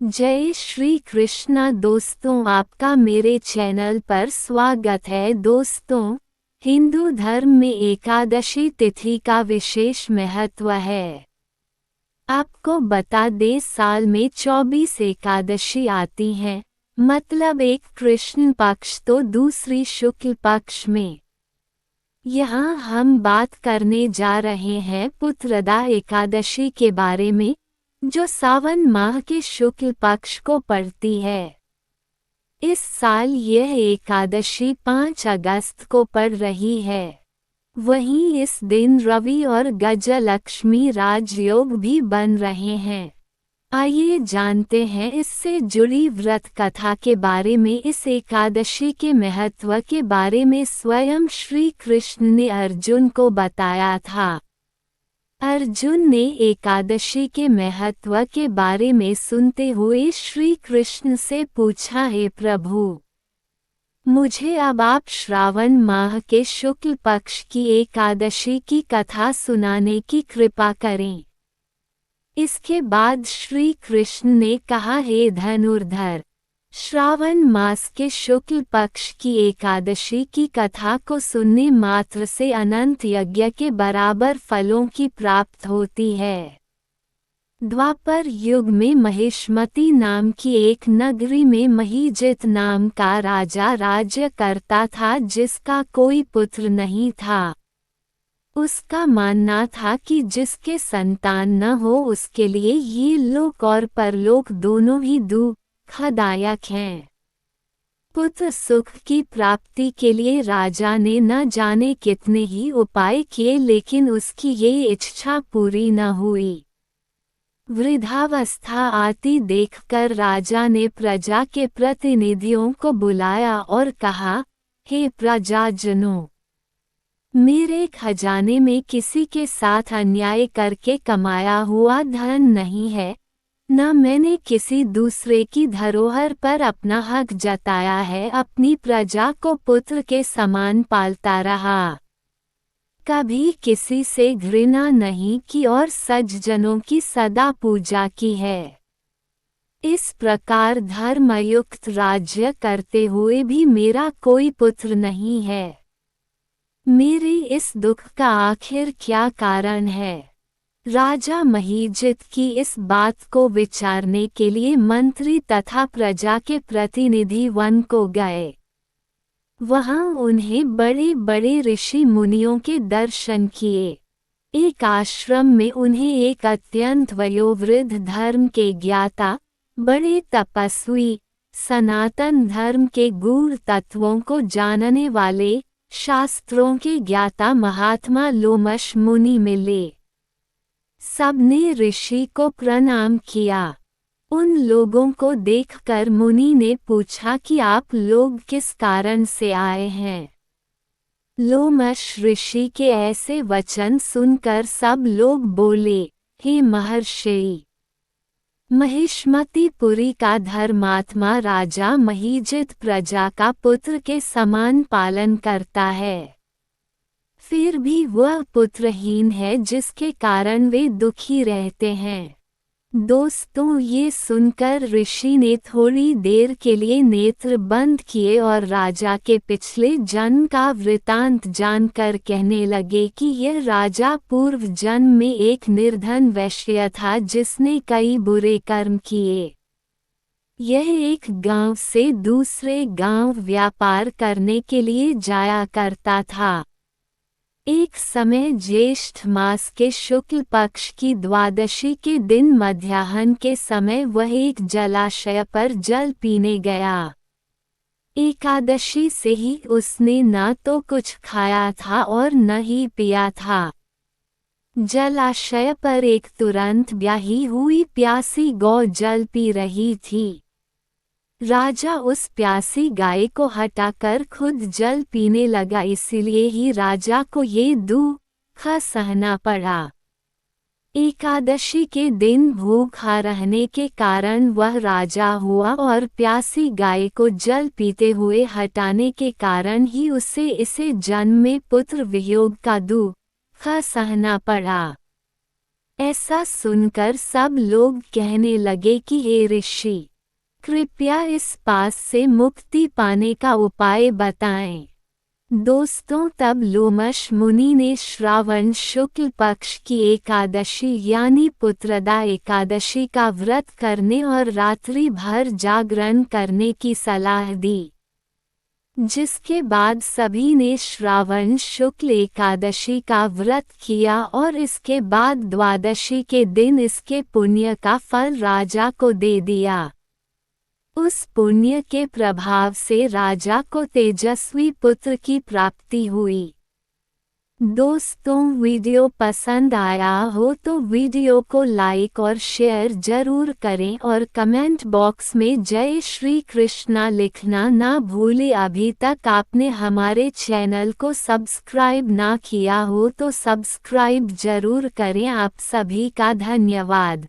जय श्री कृष्णा दोस्तों, आपका मेरे चैनल पर स्वागत है। दोस्तों, हिंदू धर्म में एकादशी तिथि का विशेष महत्व है। आपको बता दें, साल में 24 एकादशी आती हैं, मतलब एक कृष्ण पक्ष तो दूसरी शुक्ल पक्ष में। यहाँ हम बात करने जा रहे हैं पुत्रदा एकादशी के बारे में, जो सावन माह के शुक्ल पक्ष को पड़ती है। इस साल यह एकादशी 5 अगस्त को पड़ रही है। वहीं इस दिन रवि और गजलक्ष्मी राजयोग भी बन रहे हैं। आइए जानते हैं इससे जुड़ी व्रत कथा के बारे में। इस एकादशी के महत्व के बारे में स्वयं श्री कृष्ण ने अर्जुन को बताया था। अर्जुन ने एकादशी के महत्व के बारे में सुनते हुए श्री कृष्ण से पूछा, हे प्रभु, मुझे अब आप श्रावण माह के शुक्ल पक्ष की एकादशी की कथा सुनाने की कृपा करें। इसके बाद श्री कृष्ण ने कहा, हे धनुर्धर, श्रावण मास के शुक्ल पक्ष की एकादशी की कथा को सुनने मात्र से अनंत यज्ञ के बराबर फलों की प्राप्ति होती है। द्वापर युग में महिष्मती नाम की एक नगरी में महीजित नाम का राजा राज्य करता था, जिसका कोई पुत्र नहीं था। उसका मानना था कि जिसके संतान न हो उसके लिए ये लोक और परलोक दोनों ही दुखदायक हैं। पुत्र सुख की प्राप्ति के लिए राजा ने न जाने कितने ही उपाय किए, लेकिन उसकी ये इच्छा पूरी न हुई। वृद्धावस्था आती देखकर राजा ने प्रजा के प्रतिनिधियों को बुलाया और कहा, हे प्रजाजनों, मेरे खजाने में किसी के साथ अन्याय करके कमाया हुआ धन नहीं है, न मैंने किसी दूसरे की धरोहर पर अपना हक जताया है। अपनी प्रजा को पुत्र के समान पालता रहा, कभी किसी से घृणा नहीं की और सज्जनों की सदा पूजा की है। इस प्रकार धर्मयुक्त राज्य करते हुए भी मेरा कोई पुत्र नहीं है। मेरे इस दुख का आखिर क्या कारण है? राजा महीजित की इस बात को विचारने के लिए मंत्री तथा प्रजा के प्रतिनिधि वन को गए। वहां उन्हें बड़े बड़े ऋषि मुनियों के दर्शन किए। एक आश्रम में उन्हें एक अत्यंत वयोवृद्ध धर्म के ज्ञाता, बड़े तपस्वी, सनातन धर्म के गूढ़ तत्वों को जानने वाले, शास्त्रों के ज्ञाता महात्मा लोमश मुनि मिले। सबने ऋषि को प्रणाम किया। उन लोगों को देखकर मुनि ने पूछा कि आप लोग किस कारण से आए हैं। लोमश ऋषि के ऐसे वचन सुनकर सब लोग बोले, हे महर्षि, महिष्मतीपुरी का धर्मात्मा राजा महीजित प्रजा का पुत्र के समान पालन करता है, फिर भी वह पुत्रहीन है, जिसके कारण वे दुखी रहते हैं। दोस्तों, ये सुनकर ऋषि ने थोड़ी देर के लिए नेत्र बंद किए और राजा के पिछले जन्म का वृतांत जानकर कहने लगे कि यह राजा पूर्व जन्म में एक निर्धन वैश्य था, जिसने कई बुरे कर्म किए। यह एक गांव से दूसरे गांव व्यापार करने के लिए जाया करता था। एक समय ज्येष्ठ मास के शुक्ल पक्ष की द्वादशी के दिन मध्याह्न के समय वह एक जलाशय पर जल पीने गया। एकादशी से ही उसने न तो कुछ खाया था और न ही पिया था। जलाशय पर एक तुरंत ब्याही हुई प्यासी गौ जल पी रही थी। राजा उस प्यासी गाय को हटाकर खुद जल पीने लगा, इसलिए ही राजा को ये दुख सहना पड़ा। एकादशी के दिन भूखा रहने के कारण वह राजा हुआ और प्यासी गाय को जल पीते हुए हटाने के कारण ही उसे इसे जन्म में पुत्र वियोग का दुख सहना पड़ा। ऐसा सुनकर सब लोग कहने लगे कि हे ऋषि, कृपया इस पास से मुक्ति पाने का उपाय बताएं। दोस्तों, तब लोमश मुनि ने श्रावण शुक्ल पक्ष की एकादशी यानी पुत्रदा एकादशी का व्रत करने और रात्रि भर जागरण करने की सलाह दी, जिसके बाद सभी ने श्रावण शुक्ल एकादशी का व्रत किया और इसके बाद द्वादशी के दिन इसके पुण्य का फल राजा को दे दिया। उस पुण्य के प्रभाव से राजा को तेजस्वी पुत्र की प्राप्ति हुई। दोस्तों, वीडियो पसंद आया हो तो वीडियो को लाइक और शेयर जरूर करें और कमेंट बॉक्स में जय श्री कृष्णा लिखना ना भूलें। अभी तक आपने हमारे चैनल को सब्सक्राइब ना किया हो तो सब्सक्राइब जरूर करें। आप सभी का धन्यवाद।